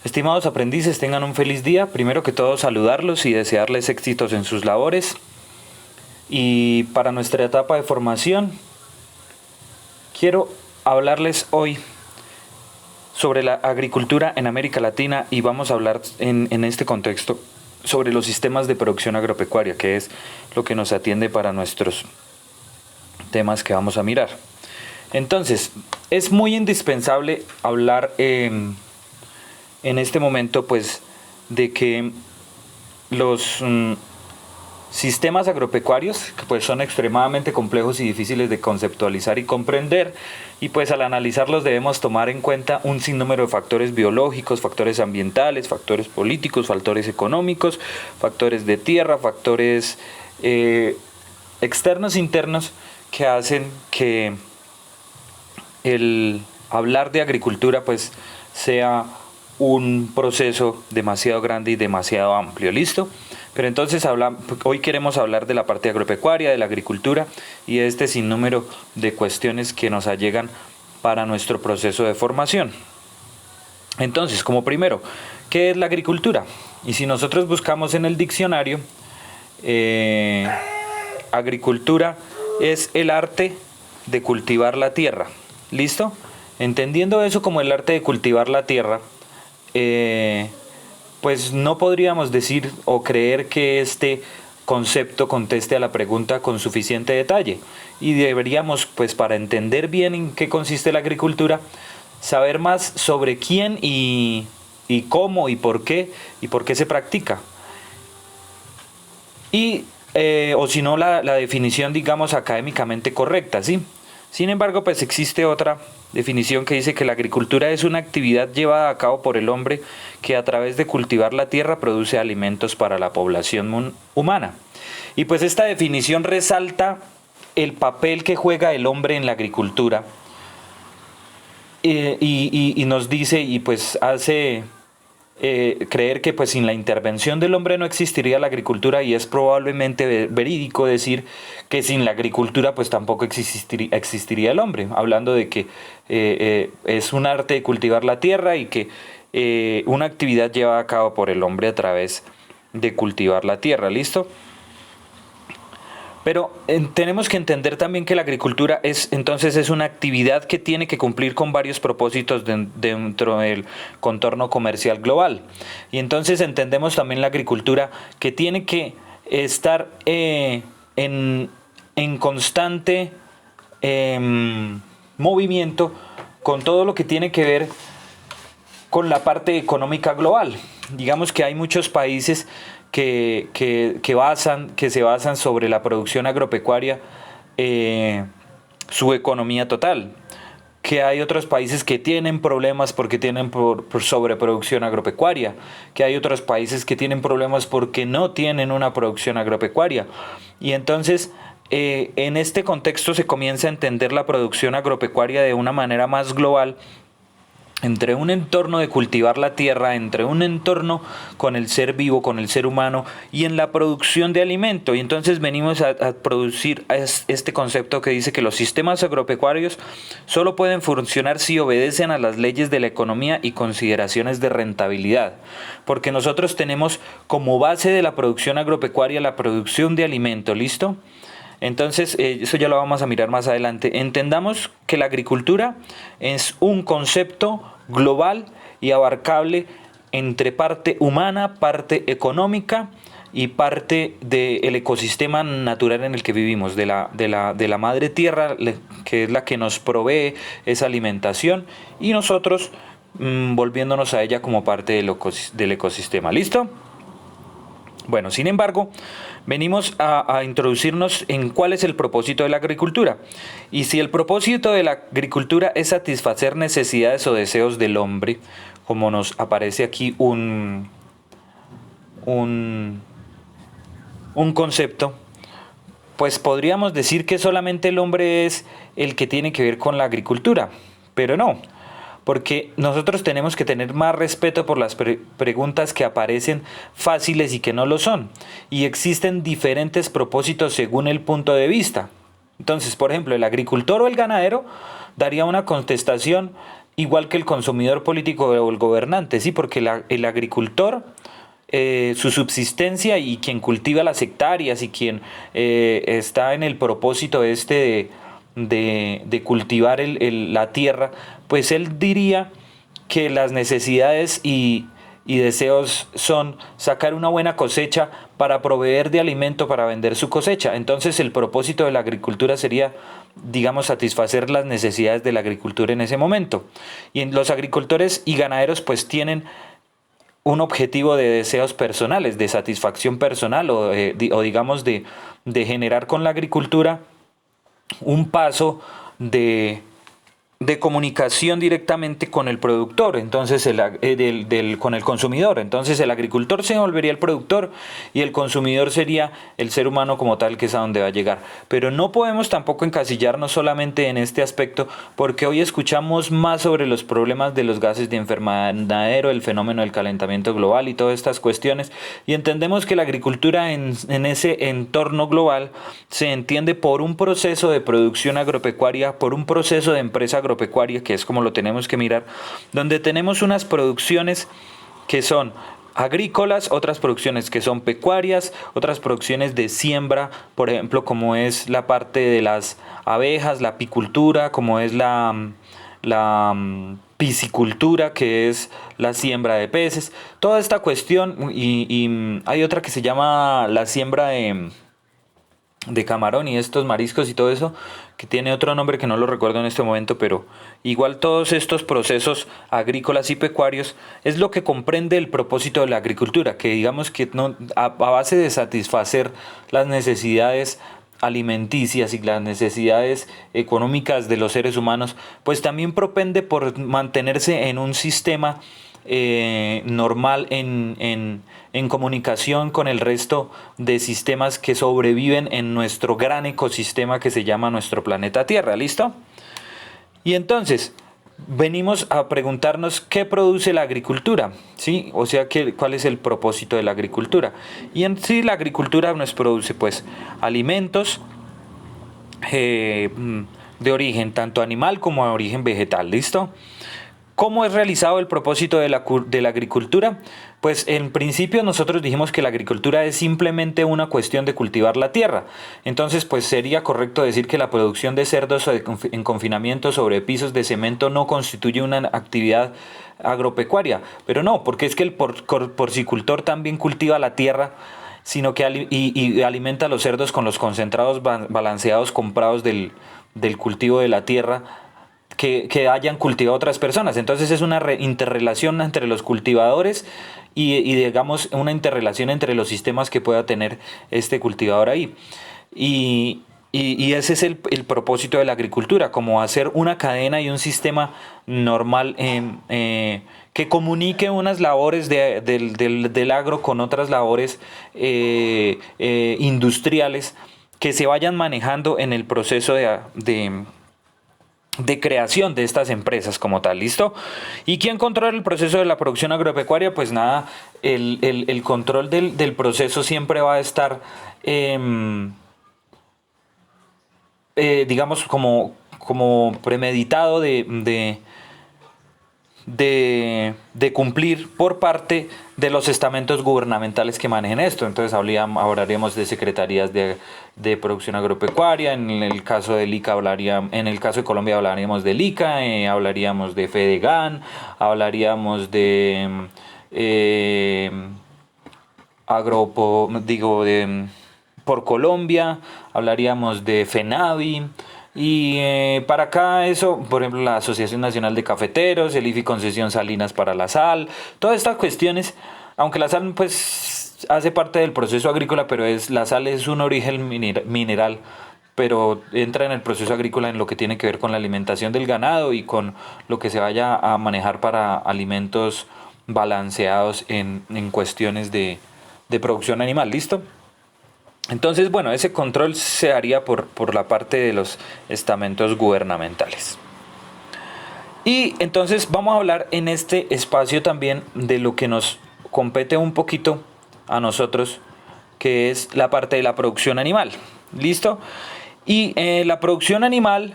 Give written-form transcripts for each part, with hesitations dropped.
Estimados aprendices, tengan un feliz día. Primero que todo, saludarlos y desearles éxitos en sus labores. Y para nuestra etapa de formación, quiero hablarles hoy sobre la agricultura en América Latina y vamos a hablar en este contexto sobre los sistemas de producción agropecuaria, que es lo que nos atiende para nuestros temas que vamos a mirar. Entonces, es muy indispensable hablar en este momento, pues, de que los sistemas agropecuarios, que pues son extremadamente complejos y difíciles de conceptualizar y comprender, y pues al analizarlos debemos tomar en cuenta un sinnúmero de factores biológicos, factores ambientales, factores políticos, factores económicos, factores de tierra, factores externos e internos que hacen que el hablar de agricultura pues sea un proceso demasiado grande y demasiado amplio, ¿listo? Pero entonces hoy queremos hablar de la parte agropecuaria, de la agricultura y de este sinnúmero de cuestiones que nos allegan para nuestro proceso de formación. Entonces, como primero, ¿qué es la agricultura? Y si nosotros buscamos en el diccionario, agricultura es el arte de cultivar la tierra, ¿listo? Entendiendo eso como el arte de cultivar la tierra, pues no podríamos decir o creer que este concepto conteste a la pregunta con suficiente detalle y deberíamos, pues para entender bien en qué consiste la agricultura, saber más sobre quién y cómo y por qué se practica. Y o si no la definición, digamos, académicamente correcta, ¿sí? Sin embargo, pues existe otra definición que dice que la agricultura es una actividad llevada a cabo por el hombre que a través de cultivar la tierra produce alimentos para la población humana. Y pues esta definición resalta el papel que juega el hombre en la agricultura y nos dice y pues hace creer que pues sin la intervención del hombre no existiría la agricultura, y es probablemente verídico decir que sin la agricultura pues tampoco existiría el hombre, hablando de que es un arte de cultivar la tierra y que una actividad llevada a cabo por el hombre a través de cultivar la tierra, ¿listo? Pero tenemos que entender también que la agricultura entonces es una actividad que tiene que cumplir con varios propósitos dentro del contorno comercial global. Y entonces entendemos también la agricultura que tiene que estar en constante movimiento con todo lo que tiene que ver con la parte económica global. Digamos que hay muchos países que se basan sobre la producción agropecuaria, su economía total. Que hay otros países que tienen problemas porque tienen por sobreproducción agropecuaria, que hay otros países que tienen problemas porque no tienen una producción agropecuaria. Y entonces, en este contexto se comienza a entender la producción agropecuaria de una manera más global, entre un entorno de cultivar la tierra, entre un entorno con el ser vivo, con el ser humano y en la producción de alimento. Y entonces venimos a producir este concepto que dice que los sistemas agropecuarios solo pueden funcionar si obedecen a las leyes de la economía y consideraciones de rentabilidad. Porque nosotros tenemos como base de la producción agropecuaria la producción de alimento, ¿listo? Entonces, eso ya lo vamos a mirar más adelante. Entendamos que la agricultura es un concepto global y abarcable entre parte humana, parte económica y parte del ecosistema natural en el que vivimos, de la madre tierra, que es la que nos provee esa alimentación, y nosotros volviéndonos a ella como parte del ecosistema. ¿Listo? Bueno, sin embargo, venimos a introducirnos en cuál es el propósito de la agricultura. Y si el propósito de la agricultura es satisfacer necesidades o deseos del hombre, como nos aparece aquí un concepto, pues podríamos decir que solamente el hombre es el que tiene que ver con la agricultura, pero no. Porque nosotros tenemos que tener más respeto por las preguntas que aparecen fáciles y que no lo son. Y existen diferentes propósitos según el punto de vista. Entonces, por ejemplo, el agricultor o el ganadero daría una contestación igual que el consumidor político o el gobernante, ¿sí? Porque el agricultor, su subsistencia y quien cultiva las hectáreas y quien está en el propósito de cultivar la tierra, pues él diría que las necesidades y deseos son sacar una buena cosecha para proveer de alimento para vender su cosecha. Entonces el propósito de la agricultura sería, digamos, satisfacer las necesidades de la agricultura en ese momento. Y los agricultores y ganaderos pues tienen un objetivo de deseos personales, de satisfacción personal o digamos de generar con la agricultura un paso de comunicación directamente con el productor, entonces con el consumidor. Entonces el agricultor se volvería el productor y el consumidor sería el ser humano como tal, que es a donde va a llegar. Pero no podemos tampoco encasillarnos solamente en este aspecto, porque hoy escuchamos más sobre los problemas de los gases de invernadero, el fenómeno del calentamiento global y todas estas cuestiones, y entendemos que la agricultura en ese entorno global se entiende por un proceso de producción agropecuaria, por un proceso de empresa agropecuaria, que es como lo tenemos que mirar, donde tenemos unas producciones que son agrícolas, otras producciones que son pecuarias, otras producciones de siembra, por ejemplo, como es la parte de las abejas, la apicultura, como es la piscicultura, que es la siembra de peces, toda esta cuestión, y hay otra que se llama la siembra de camarón y estos mariscos y todo eso, que tiene otro nombre que no lo recuerdo en este momento, pero igual todos estos procesos agrícolas y pecuarios es lo que comprende el propósito de la agricultura, que digamos que no, a base de satisfacer las necesidades alimenticias y las necesidades económicas de los seres humanos, pues también propende por mantenerse en un sistema normal en comunicación con el resto de sistemas que sobreviven en nuestro gran ecosistema que se llama nuestro planeta Tierra. ¿Listo? Y entonces venimos a preguntarnos qué produce la agricultura, ¿sí? O sea, cuál es el propósito de la agricultura. Y en sí la agricultura nos produce pues alimentos de origen tanto animal como de origen vegetal. ¿Listo? ¿Cómo es realizado el propósito de la agricultura? Pues en principio nosotros dijimos que la agricultura es simplemente una cuestión de cultivar la tierra. Entonces pues sería correcto decir que la producción de cerdos en confinamiento sobre pisos de cemento no constituye una actividad agropecuaria. Pero no, porque es que el porcicultor también cultiva la tierra, sino que y alimenta a los cerdos con los concentrados balanceados comprados del cultivo de la tierra que hayan cultivado otras personas. Entonces es una interrelación entre los cultivadores y digamos una interrelación entre los sistemas que pueda tener este cultivador ahí. Y ese es el propósito de la agricultura, como hacer una cadena y un sistema normal que comunique unas labores del agro con otras labores industriales que se vayan manejando en el proceso de creación de estas empresas como tal. ¿Listo? ¿Y quién controla el proceso de la producción agropecuaria? Pues nada, el control del proceso siempre va a estar digamos como premeditado de cumplir por parte de los estamentos gubernamentales que manejen esto. Entonces hablaríamos de secretarías de producción agropecuaria, en el caso del ICA en el caso de Colombia hablaríamos del ICA, hablaríamos de Fedegan, hablaríamos de por Colombia, hablaríamos de FENAVI. Y para acá eso, por ejemplo, la Asociación Nacional de Cafeteros, el IFI Concesión Salinas para la Sal, todas estas cuestiones, aunque la sal pues hace parte del proceso agrícola, pero la sal es un origen mineral, pero entra en el proceso agrícola en lo que tiene que ver con la alimentación del ganado y con lo que se vaya a manejar para alimentos balanceados en cuestiones de producción animal. ¿Listo? Entonces, bueno, ese control se haría por la parte de los estamentos gubernamentales. Y entonces vamos a hablar en este espacio también de lo que nos compete un poquito a nosotros, que es la parte de la producción animal. ¿Listo? Y la producción animal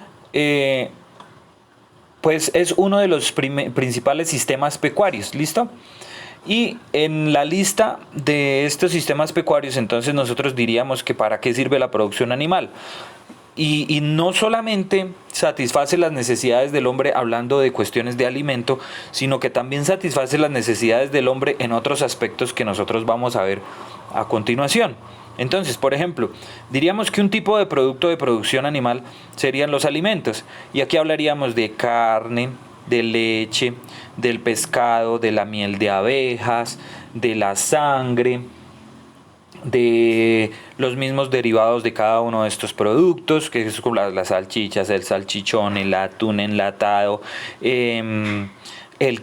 pues es uno de los principales sistemas pecuarios, ¿listo? Y en la lista de estos sistemas pecuarios, entonces nosotros diríamos que para qué sirve la producción animal. Y no solamente satisface las necesidades del hombre hablando de cuestiones de alimento, sino que también satisface las necesidades del hombre en otros aspectos que nosotros vamos a ver a continuación. Entonces, por ejemplo, diríamos que un tipo de producto de producción animal serían los alimentos. Y aquí hablaríamos de carne, de leche, del pescado, de la miel de abejas, de la sangre, de los mismos derivados de cada uno de estos productos, que es como las salchichas, el salchichón, el atún enlatado, el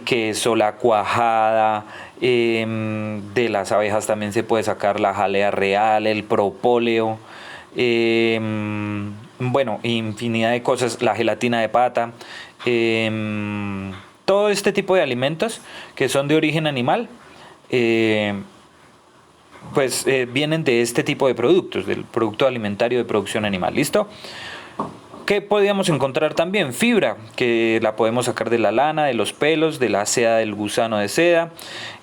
queso, la cuajada, de las abejas también se puede sacar la jalea real, el propóleo, bueno, infinidad de cosas, la gelatina de pata, todo este tipo de alimentos que son de origen animal, pues vienen de este tipo de productos, del producto alimentario de producción animal, ¿listo? ¿Qué podríamos encontrar también? Fibra, que la podemos sacar de la lana, de los pelos, de la seda del gusano de seda.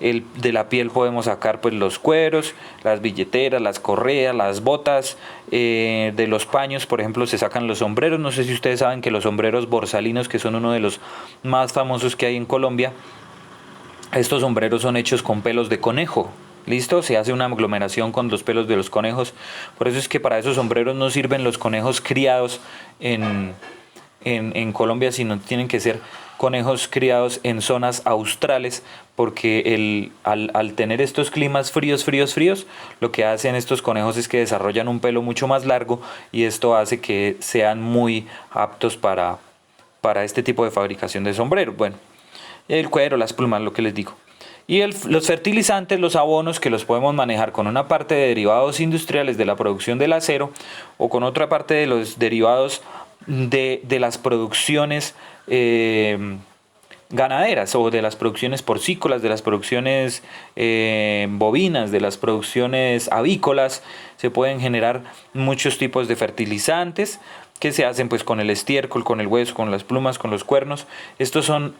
De la piel podemos sacar pues los cueros, las billeteras, las correas, las botas. De los paños, por ejemplo, se sacan los sombreros. No sé si ustedes saben que los sombreros borsalinos, que son uno de los más famosos que hay en Colombia, estos sombreros son hechos con pelos de conejo. ¿Listo? Se hace una aglomeración con los pelos de los conejos. Por eso es que para esos sombreros no sirven los conejos criados en Colombia, sino tienen que ser conejos criados en zonas australes, porque al tener estos climas fríos, lo que hacen estos conejos es que desarrollan un pelo mucho más largo y esto hace que sean muy aptos para este tipo de fabricación de sombreros. Bueno, el cuero, las plumas, lo que les digo. Y los fertilizantes, los abonos, que los podemos manejar con una parte de derivados industriales de la producción del acero o con otra parte de los derivados de las producciones ganaderas o de las producciones porcícolas, de las producciones bovinas, de las producciones avícolas. Se pueden generar muchos tipos de fertilizantes que se hacen pues con el estiércol, con el hueso, con las plumas, con los cuernos. Estos son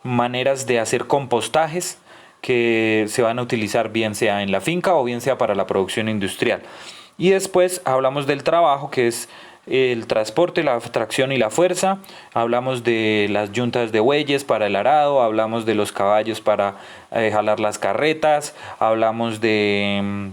maneras de hacer compostajes que se van a utilizar bien sea en la finca o bien sea para la producción industrial. Y después hablamos del trabajo, que es el transporte, la tracción y la fuerza. Hablamos de las yuntas de bueyes para el arado, hablamos de los caballos para jalar las carretas, hablamos de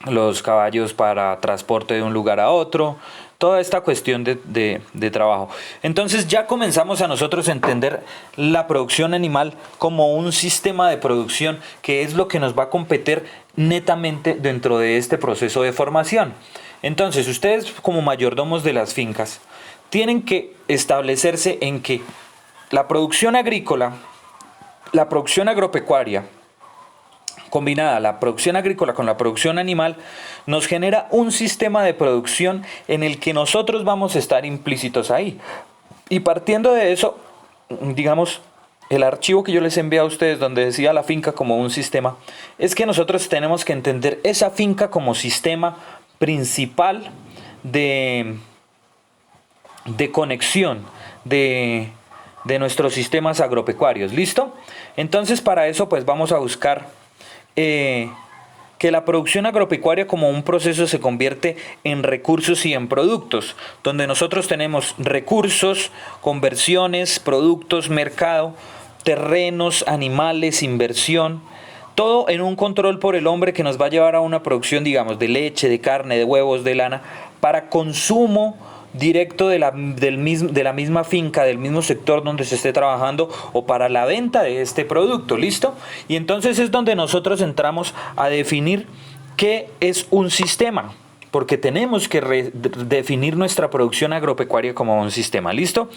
los caballos para transporte de un lugar a otro, toda esta cuestión de trabajo. Entonces ya comenzamos a nosotros a entender la producción animal como un sistema de producción que es lo que nos va a competir netamente dentro de este proceso de formación. Entonces ustedes como mayordomos de las fincas tienen que establecerse en que la producción agrícola, la producción agropecuaria, combinada la producción agrícola con la producción animal, nos genera un sistema de producción en el que nosotros vamos a estar implícitos ahí. Y partiendo de eso, digamos, el archivo que yo les envié a ustedes donde decía la finca como un sistema, es que nosotros tenemos que entender esa finca como sistema principal de conexión de nuestros sistemas agropecuarios. ¿Listo? Entonces para eso pues vamos a buscar que la producción agropecuaria como un proceso se convierte en recursos y en productos, donde nosotros tenemos recursos, conversiones, productos, mercado, terrenos, animales, inversión, todo en un control por el hombre que nos va a llevar a una producción, digamos, de leche, de carne, de huevos, de lana, para consumo directo de la misma finca, del mismo sector donde se esté trabajando o para la venta de este producto, ¿listo? Y entonces es donde nosotros entramos a definir qué es un sistema, porque tenemos que definir nuestra producción agropecuaria como un sistema, ¿listo?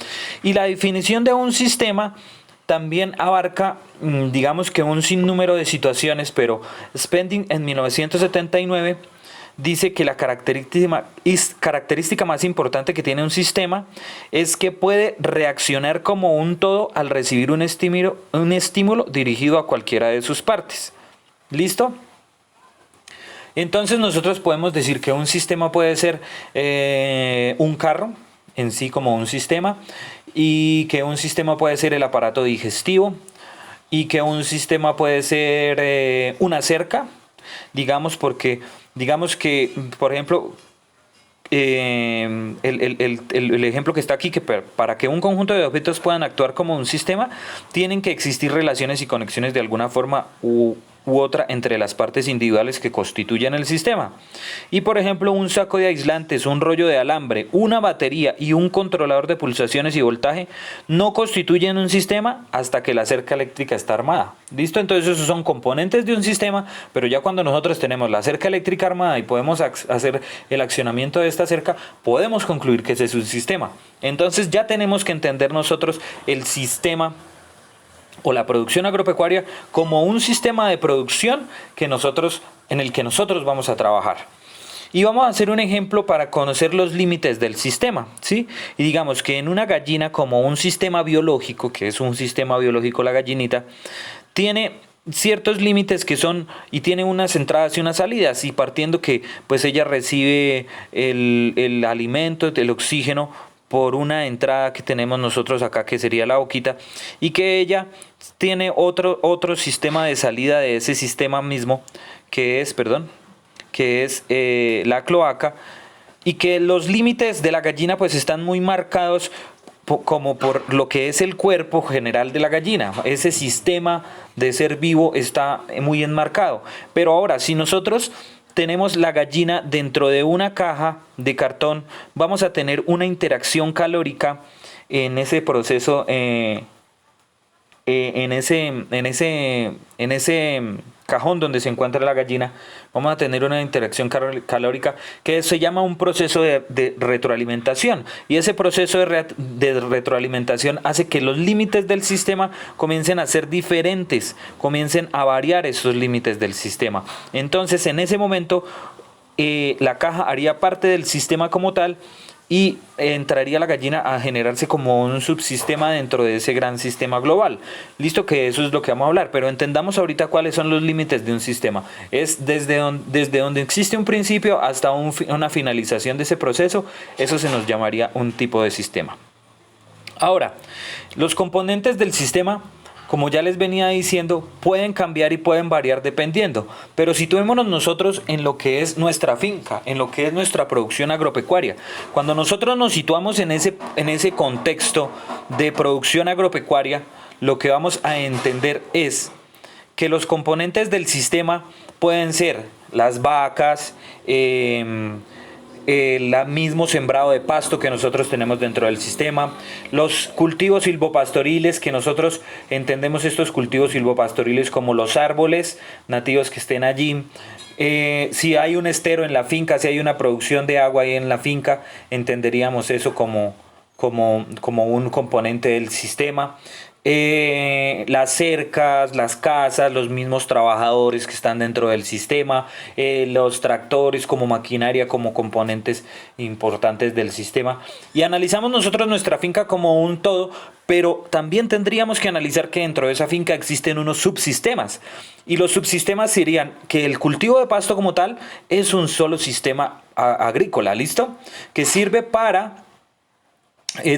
Y la definición de un sistema también abarca, digamos que un sinnúmero de situaciones, pero Spending en 1979 dice que la característica más importante que tiene un sistema es que puede reaccionar como un todo al recibir un estímulo dirigido a cualquiera de sus partes. ¿Listo? Entonces nosotros podemos decir que un sistema puede ser un carro en sí como un sistema, y que un sistema puede ser el aparato digestivo y que un sistema puede ser una cerca, digamos que, por ejemplo, el ejemplo que está aquí, que para que un conjunto de objetos puedan actuar como un sistema, tienen que existir relaciones y conexiones de alguna forma u otra entre las partes individuales que constituyen el sistema. Y por ejemplo, un saco de aislantes, un rollo de alambre, una batería y un controlador de pulsaciones y voltaje no constituyen un sistema hasta que la cerca eléctrica está armada. ¿Listo? Entonces esos son componentes de un sistema, pero ya cuando nosotros tenemos la cerca eléctrica armada y podemos hacer el accionamiento de esta cerca, podemos concluir que ese es un sistema. Entonces ya tenemos que entender nosotros el sistema o la producción agropecuaria como un sistema de producción en el que nosotros vamos a trabajar. Y vamos a hacer un ejemplo para conocer los límites del sistema, ¿sí? Y digamos que en una gallina, como un sistema biológico, que es un sistema biológico la gallinita, tiene ciertos límites que son, y tiene unas entradas y unas salidas, y partiendo que pues ella recibe el alimento, el oxígeno, por una entrada que tenemos nosotros acá, que sería la boquita, y que ella tiene otro sistema de salida de ese sistema mismo, que es la cloaca, y que los límites de la gallina pues están muy marcados como por lo que es el cuerpo general de la gallina. Ese sistema de ser vivo está muy enmarcado. Pero ahora, si nosotros tenemos la gallina dentro de una caja de cartón, vamos a tener una interacción calórica en ese proceso, en ese cajón donde se encuentra la gallina. Vamos a tener una interacción calórica que se llama un proceso de retroalimentación, y ese proceso de retroalimentación hace que los límites del sistema comiencen a ser diferentes, comiencen a variar esos límites del sistema. Entonces en ese momento la caja haría parte del sistema como tal, y entraría la gallina a generarse como un subsistema dentro de ese gran sistema global. Listo, que eso es lo que vamos a hablar, pero entendamos ahorita cuáles son los límites de un sistema. Es desde donde existe un principio hasta una finalización de ese proceso. Eso se nos llamaría un tipo de sistema. Ahora, los componentes del sistema, como ya les venía diciendo, pueden cambiar y pueden variar dependiendo. Pero situémonos nosotros en lo que es nuestra finca, en lo que es nuestra producción agropecuaria. Cuando nosotros nos situamos en ese contexto de producción agropecuaria, lo que vamos a entender es que los componentes del sistema pueden ser las vacas, el mismo sembrado de pasto que nosotros tenemos dentro del sistema, los cultivos silvopastoriles, que nosotros entendemos estos cultivos silvopastoriles como los árboles nativos que estén allí. Si hay un estero en la finca, si hay una producción de agua ahí en la finca, entenderíamos eso como un componente del sistema. Las cercas, las casas, los mismos trabajadores que están dentro del sistema, los tractores como maquinaria, como componentes importantes del sistema. Y analizamos nosotros nuestra finca como un todo, pero también tendríamos que analizar que dentro de esa finca existen unos subsistemas. Y los subsistemas serían que el cultivo de pasto como tal es un solo sistema agrícola, ¿listo? Que sirve para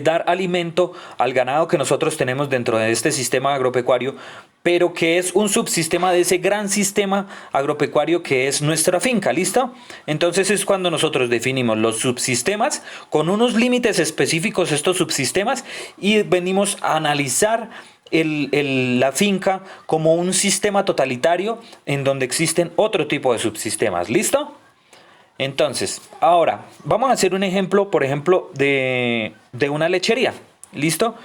dar alimento al ganado que nosotros tenemos dentro de este sistema agropecuario, pero que es un subsistema de ese gran sistema agropecuario que es nuestra finca, ¿listo? Entonces es cuando nosotros definimos los subsistemas con unos límites específicos, estos subsistemas, y venimos a analizar la finca como un sistema totalitario en donde existen otro tipo de subsistemas, ¿listo? Entonces, ahora vamos a hacer un ejemplo, por ejemplo, de una lechería, ¿listo?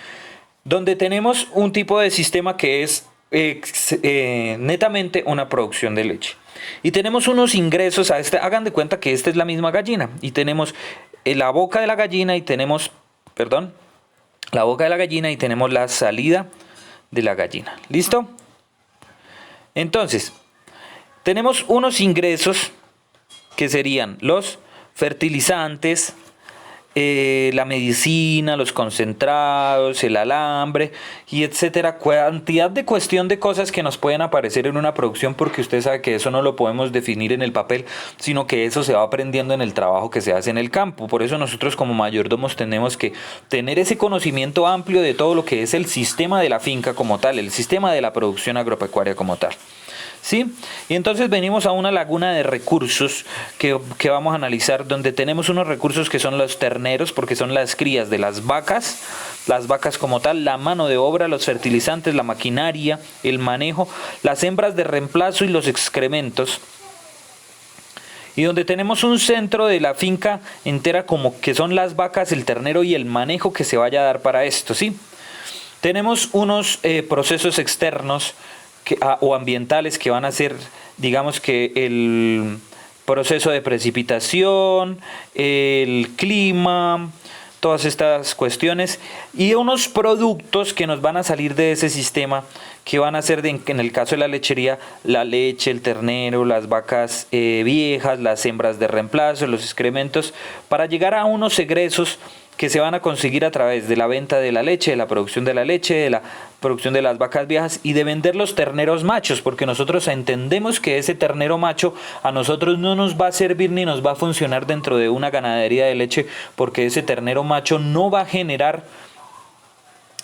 Donde tenemos un tipo de sistema que es netamente una producción de leche. Y tenemos unos ingresos a hagan de cuenta que esta es la misma gallina. Y tenemos la boca de la gallina y tenemos, la boca de la gallina y tenemos la salida de la gallina, ¿listo? Entonces, tenemos unos ingresos que serían los fertilizantes, la medicina, los concentrados, el alambre y etcétera, cantidad de cuestión de cosas que nos pueden aparecer en una producción, porque usted sabe que eso no lo podemos definir en el papel, sino que eso se va aprendiendo en el trabajo que se hace en el campo. Por eso nosotros como mayordomos tenemos que tener ese conocimiento amplio de todo lo que es el sistema de la finca como tal, el sistema de la producción agropecuaria como tal. ¿Sí? Y entonces venimos a una laguna de recursos que vamos a analizar, donde tenemos unos recursos que son los terneros, porque son las crías de las vacas como tal, la mano de obra, los fertilizantes, la maquinaria, el manejo, las hembras de reemplazo y los excrementos. Y donde tenemos un centro de la finca entera, como que son las vacas, el ternero y el manejo que se vaya a dar para esto, ¿sí? Tenemos unos procesos externos o ambientales que van a ser, digamos que el proceso de precipitación, el clima, todas estas cuestiones, y unos productos que nos van a salir de ese sistema, que van a ser, en el caso de la lechería, la leche, el ternero, las vacas viejas, las hembras de reemplazo, los excrementos, para llegar a unos egresos que se van a conseguir a través de la venta de la leche, de la producción de la leche, de la producción de las vacas viejas y de vender los terneros machos, porque nosotros entendemos que ese ternero macho a nosotros no nos va a servir ni nos va a funcionar dentro de una ganadería de leche, porque ese ternero macho no va a generar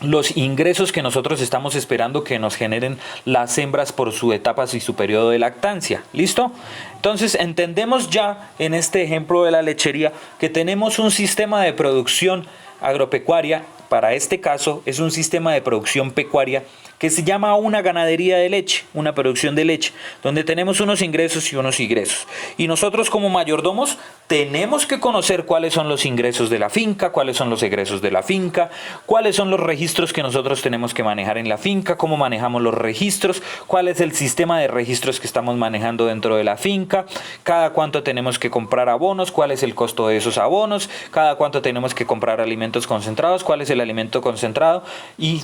los ingresos que nosotros estamos esperando que nos generen las hembras por su etapa y su periodo de lactancia. ¿Listo? Entonces entendemos ya en este ejemplo de la lechería que tenemos un sistema de producción agropecuaria. Para este caso es un sistema de producción pecuaria que se llama una ganadería de leche, una producción de leche, donde tenemos unos ingresos y unos egresos. Y nosotros como mayordomos tenemos que conocer cuáles son los ingresos de la finca, cuáles son los egresos de la finca, cuáles son los registros que nosotros tenemos que manejar en la finca, cómo manejamos los registros, cuál es el sistema de registros que estamos manejando dentro de la finca, cada cuánto tenemos que comprar abonos, cuál es el costo de esos abonos, cada cuánto tenemos que comprar alimentos concentrados, cuál es el alimento concentrado, y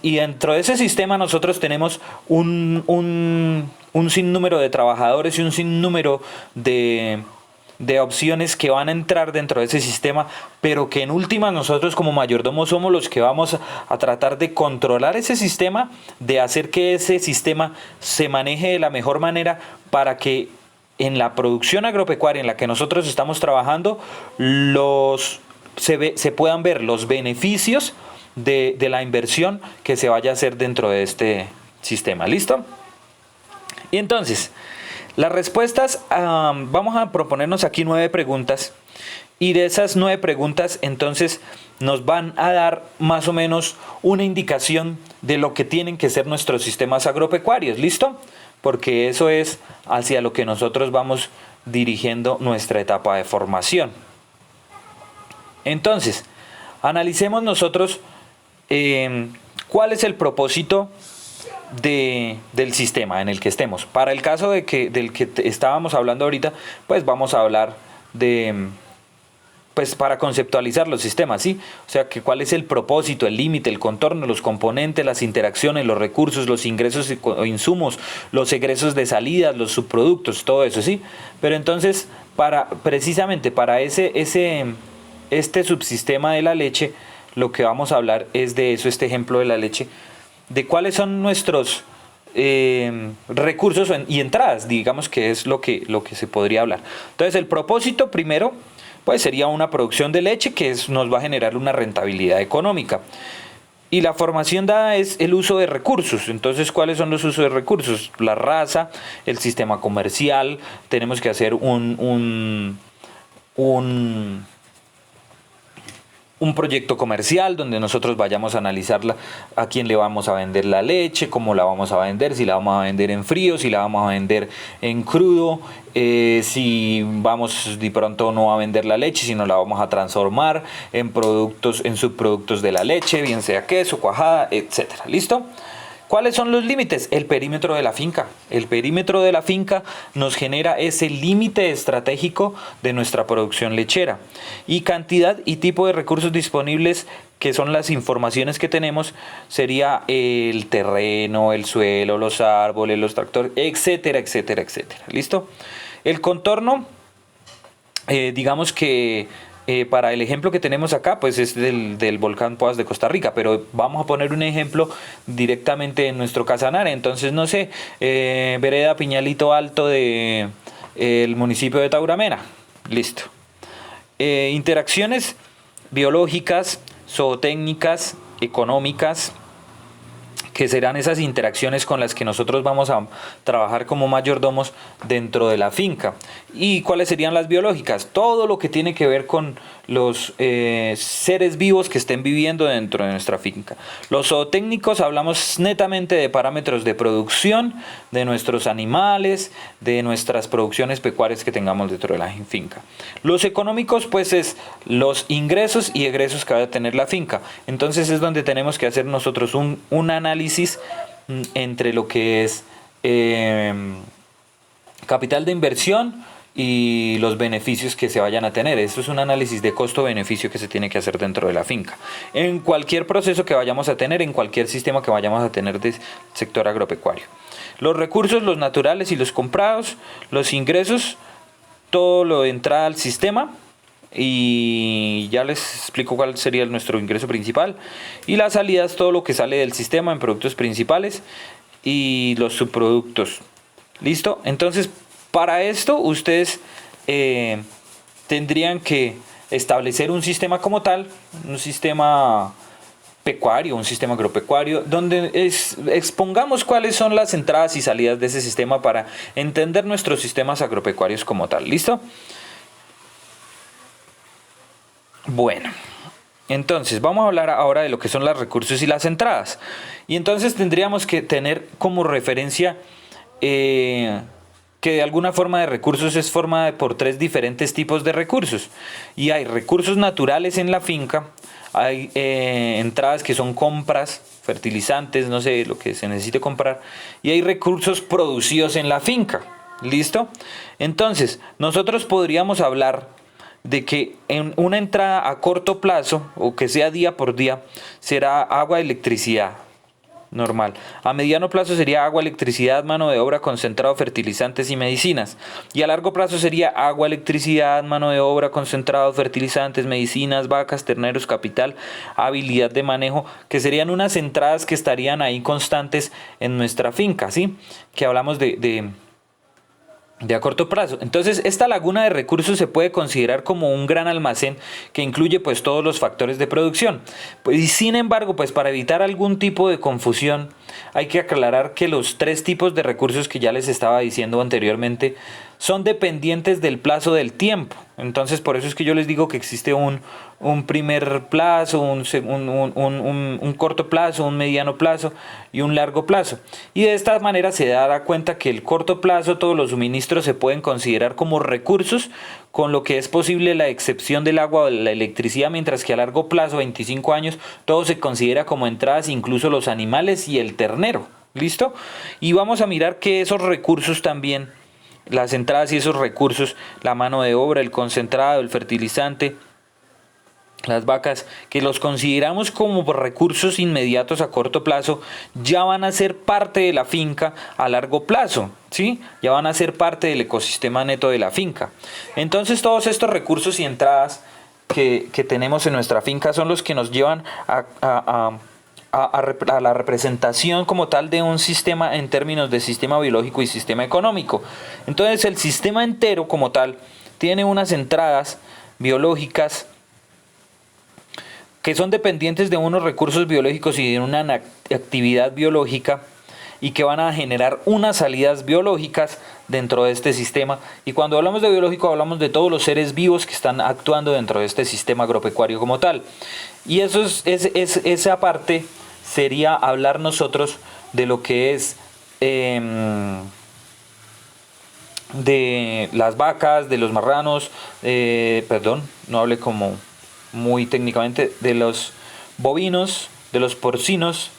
dentro de ese sistema nosotros tenemos un sinnúmero de trabajadores y un sinnúmero de opciones que van a entrar dentro de ese sistema, pero que en última nosotros como mayordomos somos los que vamos a tratar de controlar ese sistema, de hacer que ese sistema se maneje de la mejor manera para que en la producción agropecuaria en la que nosotros estamos trabajando se puedan ver los beneficios de la inversión que se vaya a hacer dentro de este sistema. ¿Listo? Y entonces, las respuestas, vamos a proponernos aquí 9 preguntas, y de esas 9 preguntas entonces nos van a dar más o menos una indicación de lo que tienen que ser nuestros sistemas agropecuarios. ¿Listo? Porque eso es hacia lo que nosotros vamos dirigiendo nuestra etapa de formación. Entonces, analicemos nosotros cuál es el propósito del sistema en el que estemos. Para el caso del que estábamos hablando ahorita, pues vamos a hablar pues para conceptualizar los sistemas, ¿sí? O sea, que cuál es el propósito, el límite, el contorno, los componentes, las interacciones, los recursos, los ingresos o insumos, los egresos de salida, los subproductos, todo eso, ¿sí? Pero entonces, precisamente para este subsistema de la leche, lo que vamos a hablar es de eso, este ejemplo de la leche, de cuáles son nuestros recursos y entradas, digamos que es lo que se podría hablar. Entonces el propósito primero pues sería una producción de leche que nos va a generar una rentabilidad económica. Y la formación dada es el uso de recursos. Entonces, ¿cuáles son los usos de recursos? La raza, el sistema comercial, tenemos que hacer un proyecto comercial donde nosotros vayamos a analizarla, a quién le vamos a vender la leche, cómo la vamos a vender, si la vamos a vender en frío, si la vamos a vender en crudo, si vamos de pronto no a vender la leche, sino la vamos a transformar en subproductos de la leche, bien sea queso, cuajada, etcétera. ¿Listo? ¿Cuáles son los límites? El perímetro de la finca. El perímetro de la finca nos genera ese límite estratégico de nuestra producción lechera. Y cantidad y tipo de recursos disponibles, que son las informaciones que tenemos, sería el terreno, el suelo, los árboles, los tractores, etcétera, etcétera, etcétera. ¿Listo? El contorno, digamos que Para el ejemplo que tenemos acá, pues es del volcán Poás de Costa Rica, pero vamos a poner un ejemplo directamente en nuestro Casanare. Entonces, no sé, vereda Piñalito Alto de el municipio de Tauramena. Listo. Interacciones biológicas, zootécnicas, económicas, que serán esas interacciones con las que nosotros vamos a trabajar como mayordomos dentro de la finca. ¿Y cuáles serían las biológicas? Todo lo que tiene que ver con los seres vivos que estén viviendo dentro de nuestra finca. Los zootécnicos hablamos netamente de parámetros de producción, de nuestros animales, de nuestras producciones pecuarias que tengamos dentro de la finca. Los económicos, pues, es los ingresos y egresos que va a tener la finca. Entonces es donde tenemos que hacer nosotros un análisis entre lo que es capital de inversión y los beneficios que se vayan a tener. Eso es un análisis de costo-beneficio que se tiene que hacer dentro de la finca. En cualquier proceso que vayamos a tener, en cualquier sistema que vayamos a tener del sector agropecuario. Los recursos, los naturales y los comprados, los ingresos, todo lo de entrada al sistema. Y ya les explico cuál sería nuestro ingreso principal. Y las salidas, todo lo que sale del sistema en productos principales y los subproductos. ¿Listo? Entonces, para esto ustedes tendrían que establecer un sistema como tal, un sistema pecuario, un sistema agropecuario, donde expongamos cuáles son las entradas y salidas de ese sistema para entender nuestros sistemas agropecuarios como tal. ¿Listo? Bueno, entonces vamos a hablar ahora de lo que son los recursos y las entradas. Y entonces tendríamos que tener como referencia que de alguna forma de recursos es formada por tres diferentes tipos de recursos. Y hay recursos naturales en la finca, hay entradas que son compras, fertilizantes, no sé, lo que se necesite comprar, y hay recursos producidos en la finca. ¿Listo? Entonces, nosotros podríamos hablar de que en una entrada a corto plazo, o que sea día por día, será agua, electricidad. Normal. A mediano plazo sería agua, electricidad, mano de obra, concentrado, fertilizantes y medicinas. Y a largo plazo sería agua, electricidad, mano de obra, concentrado, fertilizantes, medicinas, vacas, terneros, capital, habilidad de manejo, que serían unas entradas que estarían ahí constantes en nuestra finca, ¿sí? Que hablamos de a corto plazo. Entonces, esta laguna de recursos se puede considerar como un gran almacén que incluye pues todos los factores de producción. Pues, y sin embargo, pues para evitar algún tipo de confusión, hay que aclarar que los tres tipos de recursos que ya les estaba diciendo anteriormente son dependientes del plazo del tiempo. Entonces, por eso es que yo les digo que existe un primer plazo, un corto plazo, un mediano plazo y un largo plazo. Y de esta manera se dará cuenta que el corto plazo, todos los suministros se pueden considerar como recursos, con lo que es posible la excepción del agua o la electricidad, mientras que a largo plazo, 25 años, todo se considera como entradas, incluso los animales y el ternero. ¿Listo? Y vamos a mirar que esos recursos también, las entradas y esos recursos, la mano de obra, el concentrado, el fertilizante, las vacas, que los consideramos como recursos inmediatos a corto plazo, ya van a ser parte de la finca a largo plazo, ¿sí? Ya van a ser parte del ecosistema neto de la finca. Entonces todos estos recursos y entradas que tenemos en nuestra finca son los que nos llevan a la representación como tal de un sistema en términos de sistema biológico y sistema económico. Entonces el sistema entero como tal tiene unas entradas biológicas que son dependientes de unos recursos biológicos y de una actividad biológica, y que van a generar unas salidas biológicas dentro de este sistema. Y cuando hablamos de biológico hablamos de todos los seres vivos que están actuando dentro de este sistema agropecuario como tal. Y eso esa parte sería hablar nosotros de lo que es de las vacas, de los marranos, perdón, no hablé como muy técnicamente, de los bovinos, de los porcinos,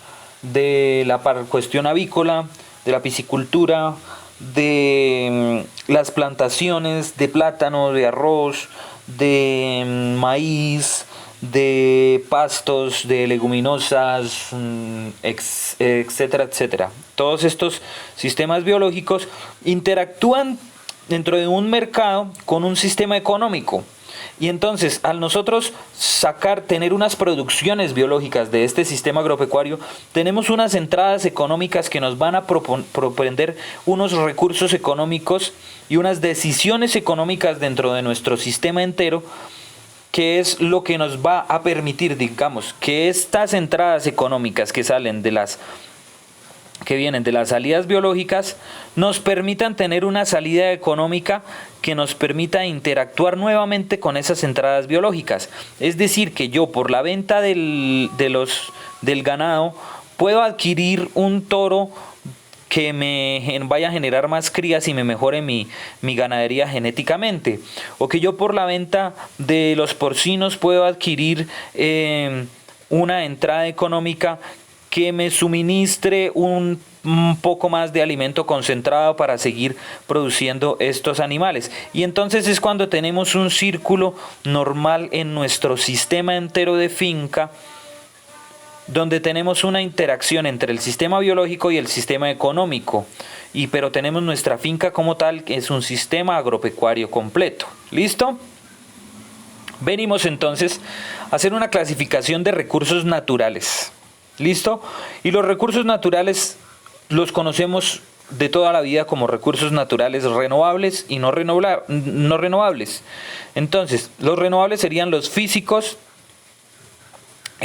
de la cuestión avícola, de la piscicultura, de las plantaciones de plátano, de arroz, de maíz, de pastos, de leguminosas, etcétera, etcétera. Todos estos sistemas biológicos interactúan dentro de un mercado con un sistema económico. Y entonces, al nosotros tener unas producciones biológicas de este sistema agropecuario, tenemos unas entradas económicas que nos van a propender unos recursos económicos y unas decisiones económicas dentro de nuestro sistema entero, que es lo que nos va a permitir, digamos, que estas entradas económicas que vienen de las salidas biológicas nos permitan tener una salida económica que nos permita interactuar nuevamente con esas entradas biológicas. Es decir, que yo por la venta del ganado puedo adquirir un toro que me vaya a generar más crías y me mejore mi ganadería genéticamente. O que yo por la venta de los porcinos puedo adquirir una entrada económica que me suministre un poco más de alimento concentrado para seguir produciendo estos animales. Y entonces es cuando tenemos un círculo normal en nuestro sistema entero de finca, donde tenemos una interacción entre el sistema biológico y el sistema económico, pero tenemos nuestra finca como tal, que es un sistema agropecuario completo. ¿Listo? Venimos entonces a hacer una clasificación de recursos naturales. ¿Listo? Y los recursos naturales los conocemos de toda la vida como recursos naturales renovables y no renovables. Entonces, los renovables serían los físicos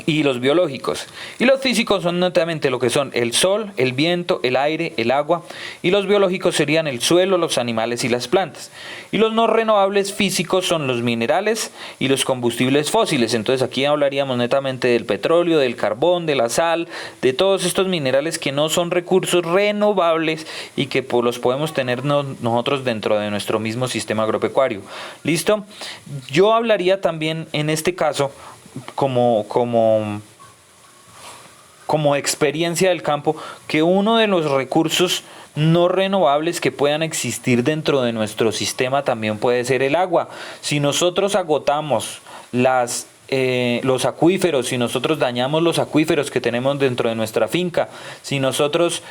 y los biológicos. Y los físicos son netamente lo que son el sol, el viento, el aire, el agua. Y los biológicos serían el suelo, los animales y las plantas. Y los no renovables físicos son los minerales y los combustibles fósiles. Entonces aquí hablaríamos netamente del petróleo, del carbón, de la sal, de todos estos minerales que no son recursos renovables y que los podemos tener nosotros dentro de nuestro mismo sistema agropecuario. ¿Listo? Yo hablaría también en este caso como experiencia del campo, que uno de los recursos no renovables que puedan existir dentro de nuestro sistema también puede ser el agua. Si nosotros agotamos los acuíferos, si nosotros dañamos los acuíferos que tenemos dentro de nuestra finca, si nosotros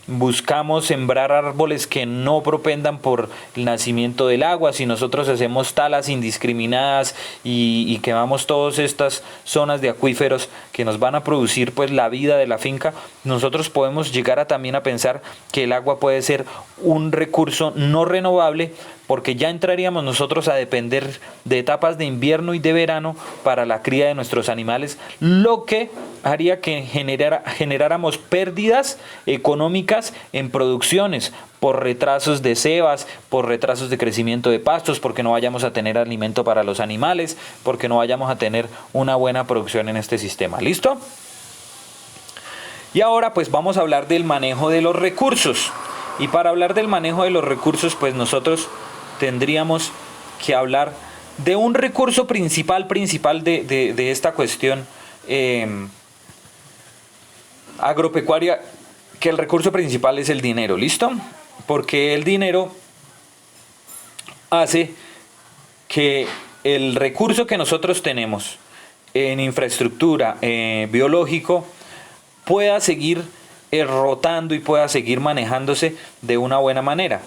buscamos sembrar árboles que no propendan por el nacimiento del agua, si nosotros hacemos talas indiscriminadas y quemamos todas estas zonas de acuíferos que nos van a producir pues la vida de la finca, nosotros podemos llegar también a pensar que el agua puede ser un recurso no renovable, porque ya entraríamos nosotros a depender de etapas de invierno y de verano para la cría de nuestros animales, lo que haría que generáramos pérdidas económicas en producciones por retrasos de cebas, por retrasos de crecimiento de pastos, porque no vayamos a tener alimento para los animales, porque no vayamos a tener una buena producción en este sistema. ¿Listo? Y ahora pues vamos a hablar del manejo de los recursos. Y para hablar del manejo de los recursos, pues nosotros tendríamos que hablar de un recurso principal de esta cuestión agropecuaria, que el recurso principal es el dinero. ¿Listo? Porque el dinero hace que el recurso que nosotros tenemos en infraestructura biológico pueda seguir rotando y pueda seguir manejándose de una buena manera.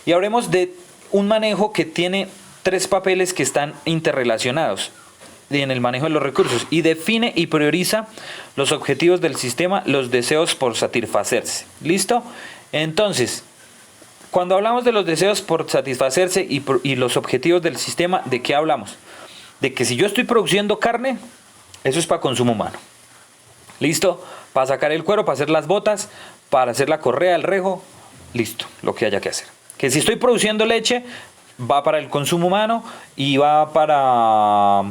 Y hablemos de un manejo que tiene tres papeles que están interrelacionados en el manejo de los recursos, y define y prioriza los objetivos del sistema, los deseos por satisfacerse. ¿Listo? Entonces, cuando hablamos de los deseos por satisfacerse y los objetivos del sistema, ¿de qué hablamos? De que si yo estoy produciendo carne, eso es para consumo humano. ¿Listo? Para sacar el cuero, para hacer las botas, para hacer la correa, el rejo, listo, lo que haya que hacer. Que si estoy produciendo leche, va para el consumo humano y va para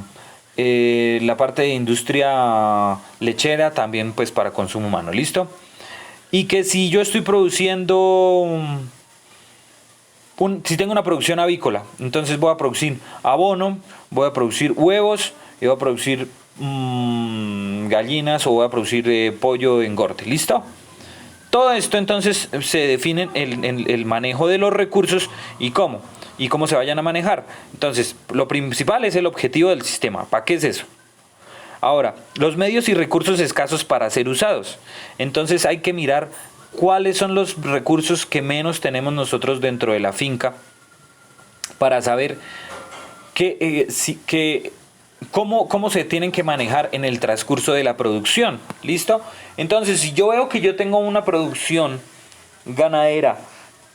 la parte de industria lechera, también pues para consumo humano. ¿Listo? Y que si yo estoy produciendo si tengo una producción avícola, entonces voy a producir abono, voy a producir huevos y voy a producir gallinas, o voy a producir pollo engorde. ¿Listo? Todo esto entonces se define el manejo de los recursos y cómo se vayan a manejar. Entonces, lo principal es el objetivo del sistema. ¿Para qué es eso? Ahora, los medios y recursos escasos para ser usados. Entonces hay que mirar cuáles son los recursos que menos tenemos nosotros dentro de la finca, para saber cómo se tienen que manejar en el transcurso de la producción. ¿Listo? Entonces, si yo veo que yo tengo una producción ganadera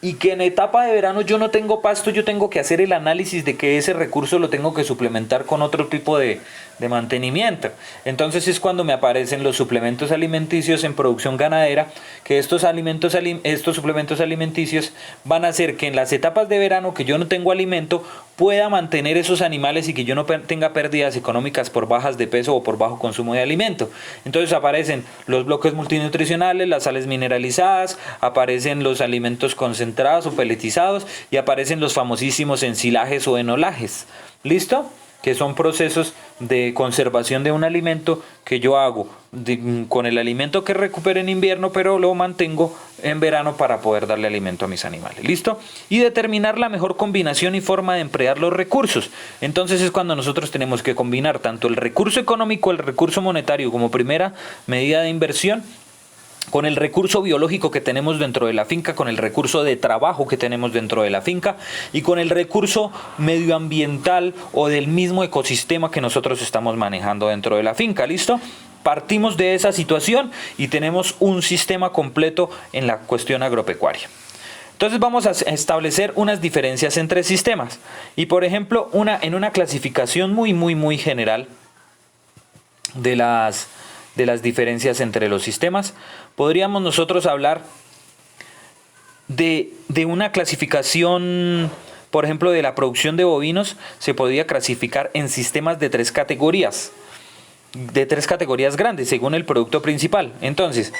y que en etapa de verano yo no tengo pasto, yo tengo que hacer el análisis de que ese recurso lo tengo que suplementar con otro tipo de mantenimiento. Entonces es cuando me aparecen los suplementos alimenticios en producción ganadera, que estos suplementos alimenticios van a hacer que en las etapas de verano que yo no tengo alimento, pueda mantener esos animales y que yo no tenga pérdidas económicas por bajas de peso o por bajo consumo de alimento. Entonces aparecen los bloques multinutricionales, las sales mineralizadas, aparecen los alimentos concentrados o peletizados y aparecen los famosísimos ensilajes o enolajes. ¿Listo? Que son procesos de conservación de un alimento que yo hago con el alimento que recupero en invierno, pero lo mantengo en verano para poder darle alimento a mis animales. ¿Listo? Y determinar la mejor combinación y forma de emplear los recursos. Entonces es cuando nosotros tenemos que combinar tanto el recurso económico, el recurso monetario como primera medida de inversión, con el recurso biológico que tenemos dentro de la finca, con el recurso de trabajo que tenemos dentro de la finca y con el recurso medioambiental o del mismo ecosistema que nosotros estamos manejando dentro de la finca. ¿Listo? Partimos de esa situación y tenemos un sistema completo en la cuestión agropecuaria. Entonces vamos a establecer unas diferencias entre sistemas. Y por ejemplo, en una clasificación muy general de las diferencias entre los sistemas, podríamos nosotros hablar de una clasificación, por ejemplo, de la producción de bovinos, se podría clasificar en sistemas de tres categorías grandes, según el producto principal. Entonces,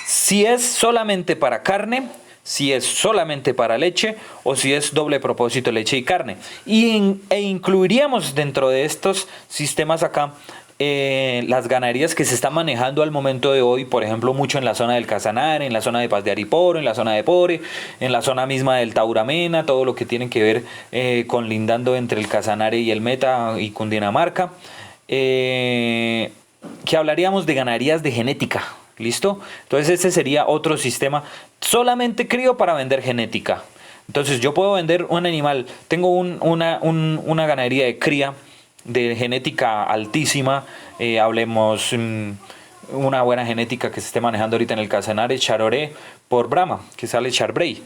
si es solamente para carne, si es solamente para leche o si es doble propósito leche y carne. E incluiríamos dentro de estos sistemas acá las ganaderías que se están manejando al momento de hoy, por ejemplo, mucho en la zona del Casanare, en la zona de Paz de Ariporo, en la zona de Pore, en la zona misma del Tauramena, todo lo que tiene que ver conlindando entre el Casanare y el Meta y Cundinamarca, que hablaríamos de ganaderías de genética. ¿Listo? Entonces ese sería otro sistema. Solamente crío para vender genética. Entonces yo puedo vender un animal. Tengo una ganadería de cría de genética altísima. Hablemos una buena genética que se esté manejando ahorita en el Casanare, Charoré por Brahma, que sale Charbray.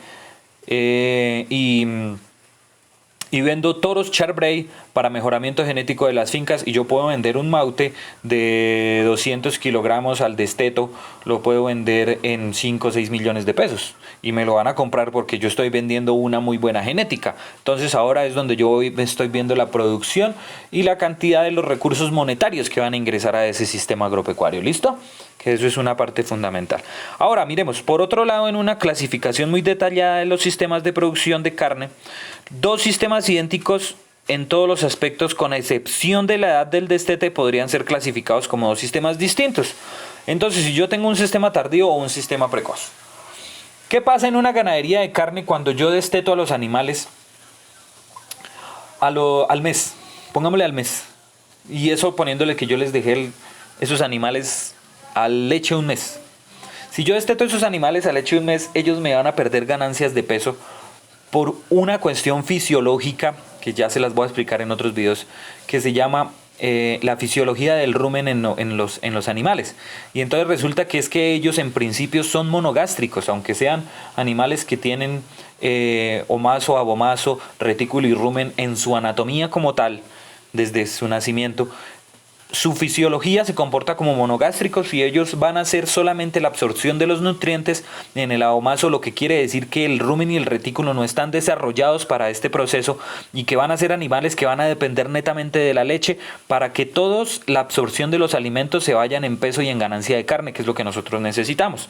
Y vendo toros Charbray para mejoramiento genético de las fincas, y yo puedo vender un maute de 200 kilogramos al desteto, lo puedo vender en 5 o 6 millones de pesos y me lo van a comprar porque yo estoy vendiendo una muy buena genética. Entonces ahora es donde yo estoy viendo la producción y la cantidad de los recursos monetarios que van a ingresar a ese sistema agropecuario. ¿Listo? Que eso es una parte fundamental. Ahora miremos, por otro lado, en una clasificación muy detallada de los sistemas de producción de carne, dos sistemas idénticos en todos los aspectos, con excepción de la edad del destete, podrían ser clasificados como dos sistemas distintos. Entonces, si yo tengo un sistema tardío o un sistema precoz, ¿qué pasa en una ganadería de carne cuando yo desteto a los animales al mes? Pongámosle al mes. Y eso poniéndole que yo les dejé esos animales a leche un mes. Si yo desteto esos animales a leche un mes, ellos me van a perder ganancias de peso por una cuestión fisiológica que ya se las voy a explicar en otros videos, que se llama la fisiología del rumen en los animales. Y entonces resulta que es que ellos en principio son monogástricos, aunque sean animales que tienen omaso, abomaso, retículo y rumen en su anatomía como tal, desde su nacimiento. Su fisiología se comporta como monogástricos y ellos van a hacer solamente la absorción de los nutrientes en el abomaso, lo que quiere decir que el rumen y el retículo no están desarrollados para este proceso y que van a ser animales que van a depender netamente de la leche para que todos la absorción de los alimentos se vayan en peso y en ganancia de carne, que es lo que nosotros necesitamos.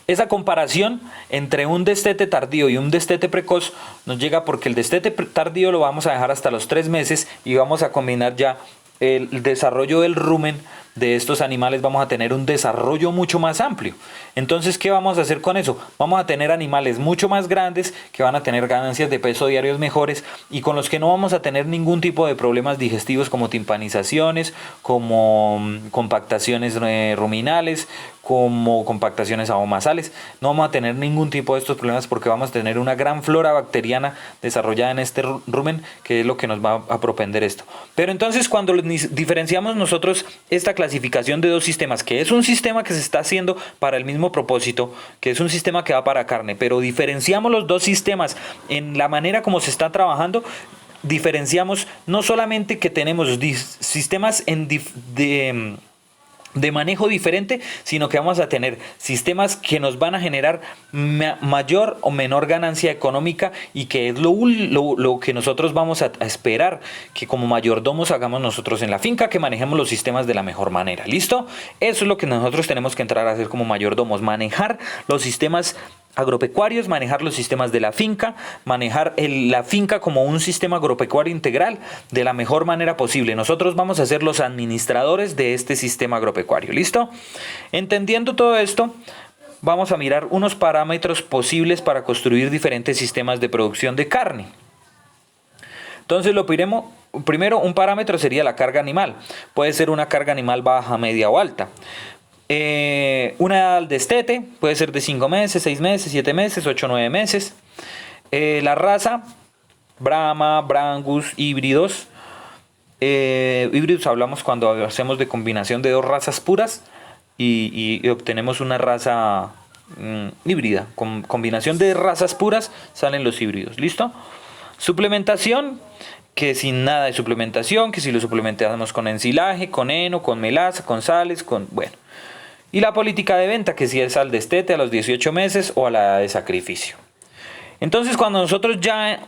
Esa comparación entre un destete tardío y un destete precoz nos llega porque el destete tardío lo vamos a dejar hasta los 3 meses y vamos a combinar ya el desarrollo del rumen de estos animales vamos a tener un desarrollo mucho más amplio. Entonces, ¿qué vamos a hacer con eso? Vamos a tener animales mucho más grandes que van a tener ganancias de peso diarios mejores y con los que no vamos a tener ningún tipo de problemas digestivos como timpanizaciones, como compactaciones ruminales, como compactaciones abomasales. No vamos a tener ningún tipo de estos problemas porque vamos a tener una gran flora bacteriana desarrollada en este rumen, que es lo que nos va a propender esto. Pero entonces, cuando diferenciamos nosotros esta clasificación de dos sistemas, que es un sistema que se está haciendo para el mismo propósito, que es un sistema que va para carne, pero diferenciamos los dos sistemas en la manera como se está trabajando, diferenciamos no solamente que tenemos sistemas de manejo diferente, sino que vamos a tener sistemas que nos van a generar mayor o menor ganancia económica y que es lo que nosotros vamos a esperar que como mayordomos hagamos nosotros en la finca, que manejemos los sistemas de la mejor manera. ¿Listo? Eso es lo que nosotros tenemos que entrar a hacer como mayordomos, manejar los sistemas agropecuarios, manejar los sistemas de la finca, manejar la finca como un sistema agropecuario integral de la mejor manera posible. Nosotros vamos a ser los administradores de este sistema agropecuario. ¿Listo? Entendiendo todo esto, vamos a mirar unos parámetros posibles para construir diferentes sistemas de producción de carne. Entonces, primero, un parámetro sería la carga animal. Puede ser una carga animal baja, media o alta. Una edad al destete puede ser de 5 meses, 6 meses, 7 meses, 8, 9 meses. La raza, Brahma, Brangus, híbridos. Híbridos hablamos cuando hacemos de combinación de dos razas puras y obtenemos una raza híbrida. Con combinación de razas puras salen los híbridos. ¿Listo? Suplementación, que sin nada de suplementación, que si lo suplementamos con ensilaje, con heno, con melaza, con sales, bueno. Y la política de venta, que si es al destete, a los 18 meses o a la edad de sacrificio. Entonces, cuando nosotros ya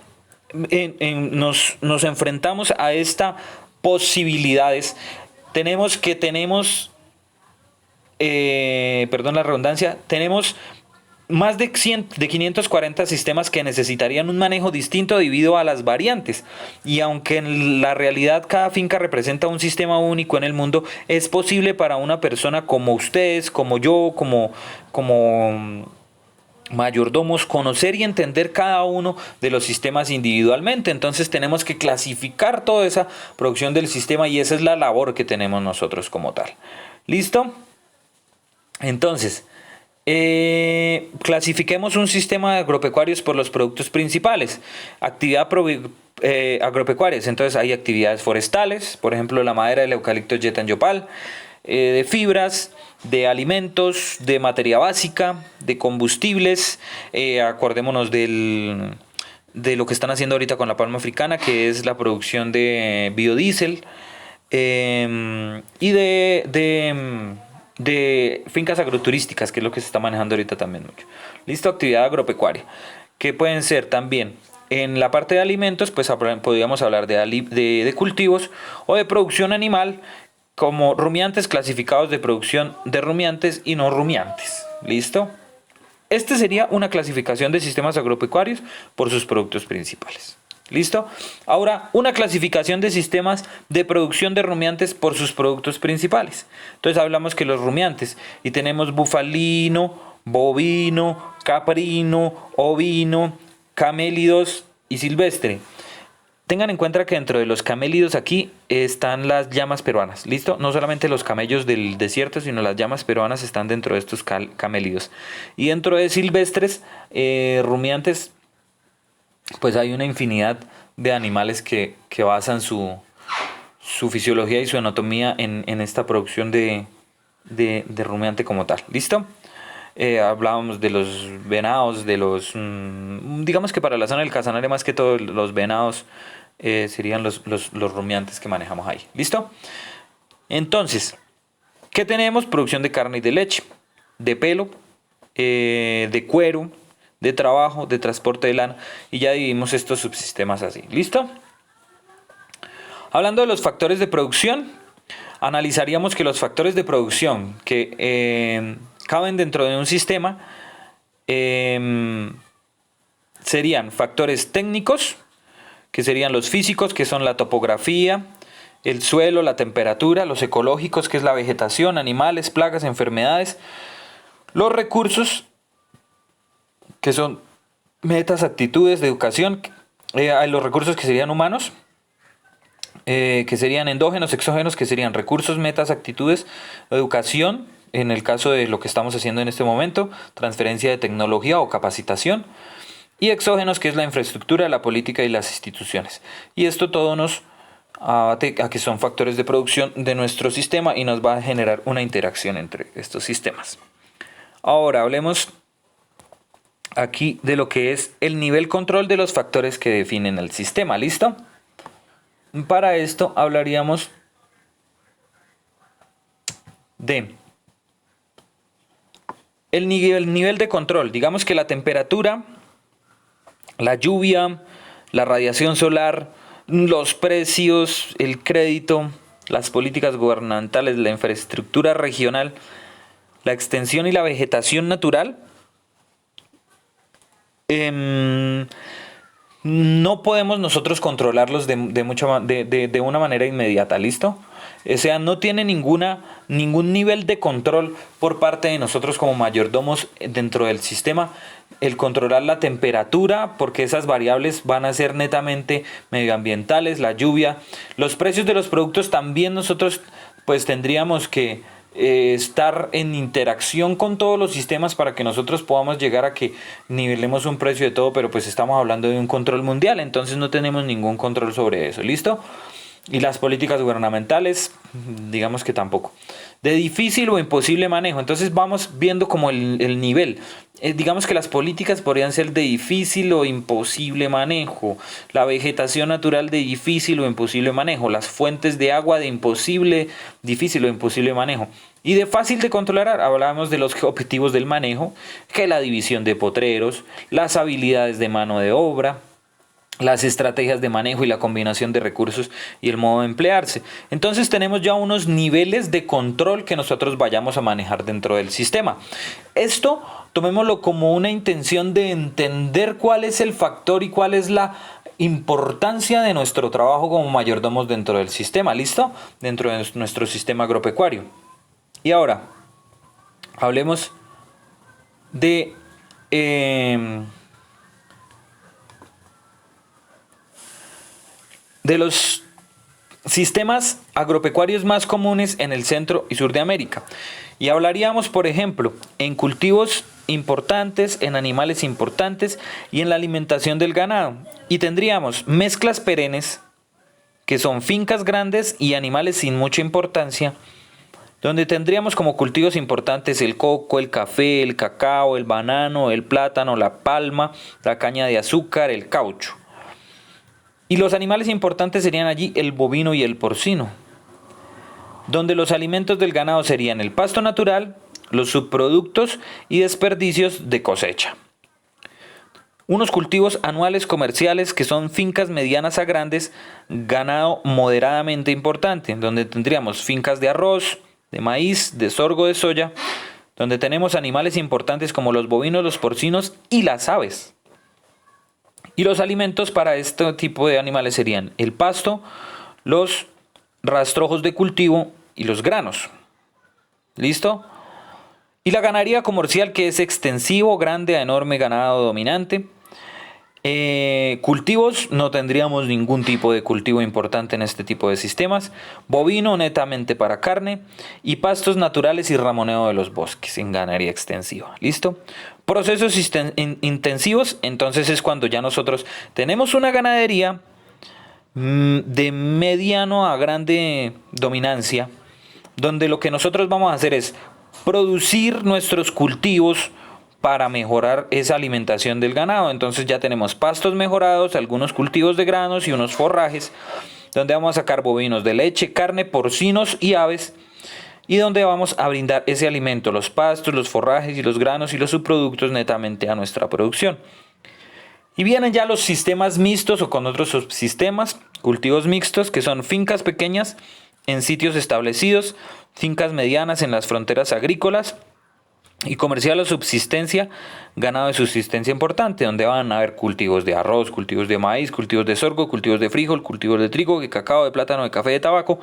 nos enfrentamos a estas posibilidades, tenemos más de 540 sistemas que necesitarían un manejo distinto debido a las variantes. Y aunque en la realidad cada finca representa un sistema único en el mundo, es posible para una persona como ustedes, como yo, como mayordomos, conocer y entender cada uno de los sistemas individualmente. Entonces tenemos que clasificar toda esa producción del sistema y esa es la labor que tenemos nosotros como tal. ¿Listo? Entonces, clasifiquemos un sistema de agropecuarios por los productos principales. Actividad agropecuarias. Entonces hay actividades forestales, por ejemplo la madera del eucalipto yetanyopal, de fibras, de alimentos, de materia básica, de combustibles. Acordémonos de lo que están haciendo ahorita con la palma africana, que es la producción de biodiesel, y de fincas agroturísticas, que es lo que se está manejando ahorita también mucho. Listo, actividad agropecuaria, que pueden ser también en la parte de alimentos, pues podríamos hablar de cultivos o de producción animal, como rumiantes clasificados de producción de rumiantes y no rumiantes. ¿Listo? Este sería una clasificación de sistemas agropecuarios por sus productos principales. ¿Listo? Ahora, una clasificación de sistemas de producción de rumiantes por sus productos principales. Entonces hablamos que los rumiantes, y tenemos bufalino, bovino, caprino, ovino, camélidos y silvestre. Tengan en cuenta que dentro de los camélidos aquí están las llamas peruanas. ¿Listo? No solamente los camellos del desierto, sino las llamas peruanas están dentro de estos camélidos. Y dentro de silvestres, rumiantes, pues hay una infinidad de animales que basan su fisiología y su anatomía en esta producción de rumiante como tal. ¿Listo? Hablábamos de los venados, digamos que para la zona del Casanare más que todo los venados serían los rumiantes que manejamos ahí. ¿Listo? Entonces, ¿qué tenemos? Producción de carne y de leche, de pelo, de cuero, de trabajo, de transporte de lana, y ya dividimos estos subsistemas así. ¿Listo? Hablando de los factores de producción, analizaríamos que los factores de producción que caben dentro de un sistema serían factores técnicos, que serían los físicos, que son la topografía, el suelo, la temperatura, los ecológicos, que es la vegetación, animales, plagas, enfermedades, los recursos, que son metas, actitudes de educación, hay los recursos que serían humanos, que serían endógenos, exógenos, que serían recursos, metas, actitudes, educación, en el caso de lo que estamos haciendo en este momento, transferencia de tecnología o capacitación, y exógenos, que es la infraestructura, la política y las instituciones. Y esto todo nos abate a que son factores de producción de nuestro sistema y nos va a generar una interacción entre estos sistemas. Ahora hablemos aquí de lo que es el nivel control de los factores que definen el sistema. ¿Listo? Para esto hablaríamos de el nivel de control. Digamos que la temperatura, la lluvia, la radiación solar, los precios, el crédito, las políticas gubernamentales, la infraestructura regional, la extensión y la vegetación natural, no podemos nosotros controlarlos de una manera inmediata, ¿listo? O sea, no tiene ningún nivel de control por parte de nosotros como mayordomos dentro del sistema el controlar la temperatura, porque esas variables van a ser netamente medioambientales, la lluvia, los precios de los productos también nosotros pues tendríamos que estar en interacción con todos los sistemas para que nosotros podamos llegar a que nivelemos un precio de todo, pero pues estamos hablando de un control mundial, entonces no tenemos ningún control sobre eso, ¿listo? Y las políticas gubernamentales, digamos que tampoco. De difícil o imposible manejo, entonces vamos viendo como el nivel. Digamos que las políticas podrían ser de difícil o imposible manejo, la vegetación natural de difícil o imposible manejo, las fuentes de agua de imposible, difícil o imposible manejo. Y de fácil de controlar, hablamos de los objetivos del manejo, que la división de potreros, las habilidades de mano de obra, las estrategias de manejo y la combinación de recursos y el modo de emplearse. Entonces tenemos ya unos niveles de control que nosotros vayamos a manejar dentro del sistema. Esto tomémoslo como una intención de entender cuál es el factor y cuál es la importancia de nuestro trabajo como mayordomos dentro del sistema, ¿listo? Dentro de nuestro sistema agropecuario. Y ahora, hablemos de los sistemas agropecuarios más comunes en el centro y sur de América. Y hablaríamos, por ejemplo, en cultivos importantes, en animales importantes y en la alimentación del ganado. Y tendríamos mezclas perennes, que son fincas grandes y animales sin mucha importancia, donde tendríamos como cultivos importantes el coco, el café, el cacao, el banano, el plátano, la palma, la caña de azúcar, el caucho. Y los animales importantes serían allí el bovino y el porcino, donde los alimentos del ganado serían el pasto natural, los subproductos y desperdicios de cosecha. Unos cultivos anuales comerciales que son fincas medianas a grandes, ganado moderadamente importante, donde tendríamos fincas de arroz, de maíz, de sorgo, de soya, donde tenemos animales importantes como los bovinos, los porcinos y las aves. Y los alimentos para este tipo de animales serían el pasto, los rastrojos de cultivo y los granos. ¿Listo? Y la ganadería comercial, que es extensivo, grande a enorme ganado dominante. Cultivos, no tendríamos ningún tipo de cultivo importante en este tipo de sistemas. Bovino, netamente para carne. Y pastos naturales y ramoneo de los bosques en ganadería extensiva. ¿Listo? Procesos intensivos, entonces es cuando ya nosotros tenemos una ganadería de mediano a grande dominancia, donde lo que nosotros vamos a hacer es producir nuestros cultivos para mejorar esa alimentación del ganado. Entonces ya tenemos pastos mejorados, algunos cultivos de granos y unos forrajes, donde vamos a sacar bovinos de leche, carne, porcinos y aves, y donde vamos a brindar ese alimento, los pastos, los forrajes y los granos y los subproductos netamente a nuestra producción. Y vienen ya los sistemas mixtos o con otros subsistemas, cultivos mixtos, que son fincas pequeñas en sitios establecidos, fincas medianas en las fronteras agrícolas, Y comercial o subsistencia, ganado de subsistencia importante, donde van a haber cultivos de arroz, cultivos de maíz, cultivos de sorgo, cultivos de frijol, cultivos de trigo, de cacao, de plátano, de café, de tabaco,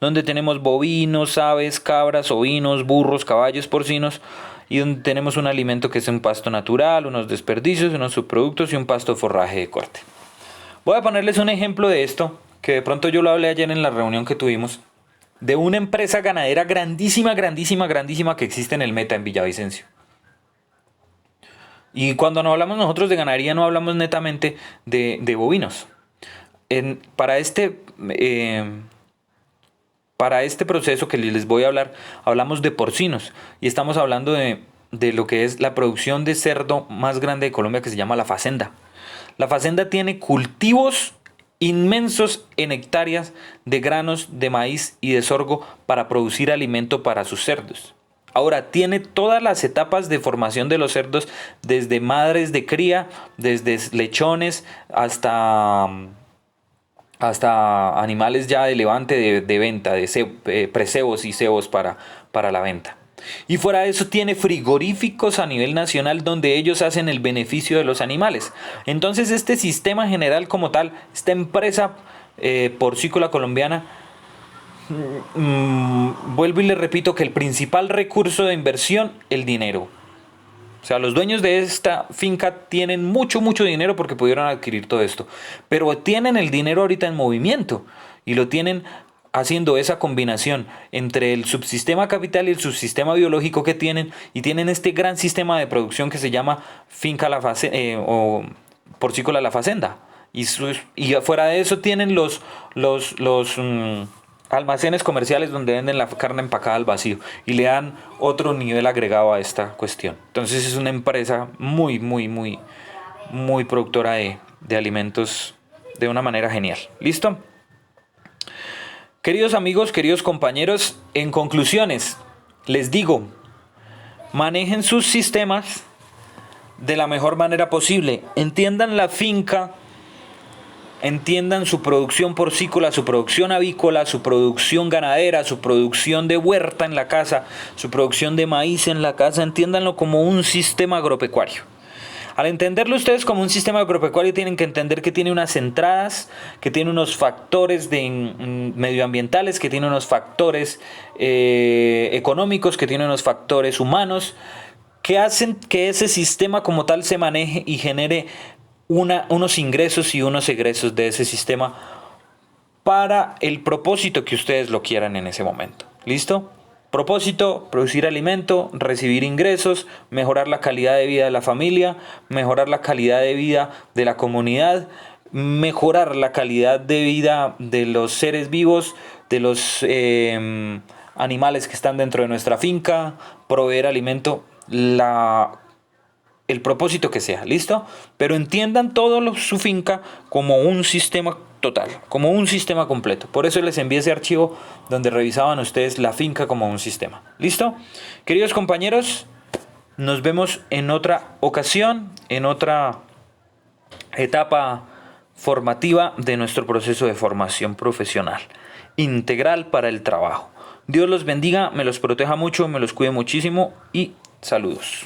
donde tenemos bovinos, aves, cabras, ovinos, burros, caballos, porcinos, y donde tenemos un alimento que es un pasto natural, unos desperdicios, unos subproductos y un pasto de forraje de corte. Voy a ponerles un ejemplo de esto, que de pronto yo lo hablé ayer en la reunión que tuvimos, de una empresa ganadera grandísima, grandísima, grandísima que existe en el Meta, en Villavicencio. Y cuando no hablamos nosotros de ganadería, no hablamos netamente de bovinos. Para este proceso que les voy a hablar, hablamos de porcinos. Y estamos hablando de lo que es la producción de cerdo más grande de Colombia, que se llama La Facenda. La Facenda tiene cultivos inmensos en hectáreas de granos de maíz y de sorgo para producir alimento para sus cerdos. Ahora, tiene todas las etapas de formación de los cerdos, desde madres de cría, desde lechones hasta animales ya de levante de venta, de precebos y cebos para la venta. Y fuera de eso tiene frigoríficos a nivel nacional donde ellos hacen el beneficio de los animales. Entonces este sistema general como tal, esta empresa porcícola colombiana, vuelvo y le repito que el principal recurso de inversión, el dinero. O sea, los dueños de esta finca tienen mucho, mucho dinero porque pudieron adquirir todo esto. Pero tienen el dinero ahorita en movimiento y lo tienen haciendo esa combinación entre el subsistema capital y el subsistema biológico que tienen, y tienen este gran sistema de producción que se llama finca o porcícola La Facenda. Y fuera de eso tienen los almacenes comerciales donde venden la carne empacada al vacío y le dan otro nivel agregado a esta cuestión. Entonces es una empresa muy, muy, muy, muy productora de alimentos de una manera genial. ¿Listo? Queridos amigos, queridos compañeros, en conclusiones, les digo, manejen sus sistemas de la mejor manera posible. Entiendan la finca, entiendan su producción porcícola, su producción avícola, su producción ganadera, su producción de huerta en la casa, su producción de maíz en la casa. Entiéndanlo como un sistema agropecuario. Al entenderlo ustedes como un sistema agropecuario, tienen que entender que tiene unas entradas, que tiene unos factores medioambientales, que tiene unos factores económicos, que tiene unos factores humanos, que hacen que ese sistema como tal se maneje y genere unos ingresos y unos egresos de ese sistema para el propósito que ustedes lo quieran en ese momento. ¿Listo? Propósito: producir alimento, recibir ingresos, mejorar la calidad de vida de la familia, mejorar la calidad de vida de la comunidad, mejorar la calidad de vida de los seres vivos, de los animales que están dentro de nuestra finca, proveer alimento, el propósito que sea, ¿listo? Pero entiendan su finca como un sistema total, como un sistema completo. Por eso les envié ese archivo donde revisaban ustedes la finca como un sistema. ¿Listo? Queridos compañeros, nos vemos en otra ocasión, en otra etapa formativa de nuestro proceso de formación profesional integral para el trabajo. Dios los bendiga, me los proteja mucho, me los cuide muchísimo y saludos.